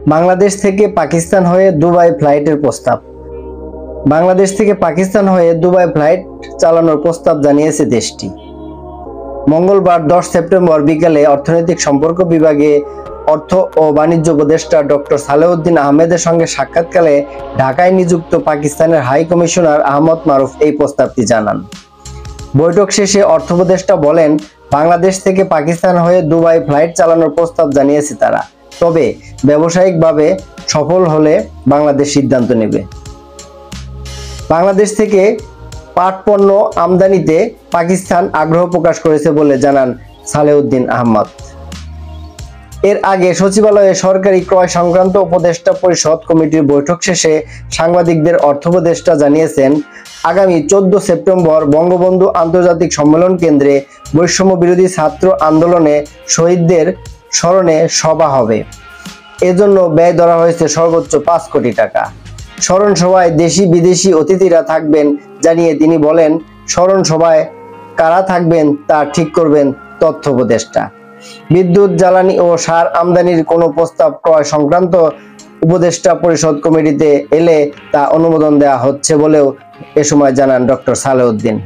বাংলাদেশ থেকে পাকিস্তান হয়ে দুবাই ফ্লাইটের প্রস্তাব। বাংলাদেশ থেকে পাকিস্তান হয়ে দুবাই ফ্লাইট চালানোর প্রস্তাব জানিয়েছে দেশটি। মঙ্গলবার 10 সেপ্টেম্বর বিকেলে অর্থনৈতিক সম্পর্ক বিভাগে অর্থ ও বাণিজ্য উপদেষ্টা ডক্টর সালেউদ্দিন আহমেদের সঙ্গে সাক্ষাৎকালে ঢাকায় নিযুক্ত পাকিস্তানের হাই কমিশনার আহমদ মারুফ এই প্রস্তাবটি জানান। বৈঠক শেষে অর্থ উপদেষ্টা বলেন, বাংলাদেশ থেকে পাকিস্তান হয়ে দুবাই ফ্লাইট চালানোর প্রস্তাব জানিয়েছে তারা, তবে ব্যবসায়িকভাবে সফল হলে বাংলাদেশ সিদ্ধান্ত নেবে। বাংলাদেশ থেকে পাট পণ্য আমদানিতে পাকিস্তান আগ্রহ প্রকাশ করেছে বলে জানান সালেউদ্দিন আহমদ। এর আগে সচিবালয়ে সরকারি ক্রয় সংক্রান্ত উপদেষ্টা পরিষদ কমিটির বৈঠক শেষে সাংবাদিকদের অর্থ উপদেষ্টা জানিয়েছেন, আগামী 14 সেপ্টেম্বর বঙ্গবন্ধু আন্তর্জাতিক সম্মেলন কেন্দ্রে বৈষম্য বিরোধী ছাত্র আন্দোলনে শহীদদের স্মরণে সভা হবে। এজন্য ব্যয় ধরা হয়েছে সর্বোচ্চ 5 কোটি টাকা। স্মরণ সভায় দেশি বিদেশি অতিথিরা থাকবেন জানিয়ে তিনি বলেন, স্মরণ সভায় কারা থাকবেন তা ঠিক করবেন তথ্য উপদেষ্টা। বিদ্যুৎ, জ্বালানি ও সার আমদানির কোনো প্রস্তাব ক্রয় সংক্রান্ত উপদেষ্টা পরিষদ কমিটিতে এলে তা অনুমোদন দেওয়া হচ্ছে বলেও এ সময় জানান ডক্টর সালেউদ্দিন।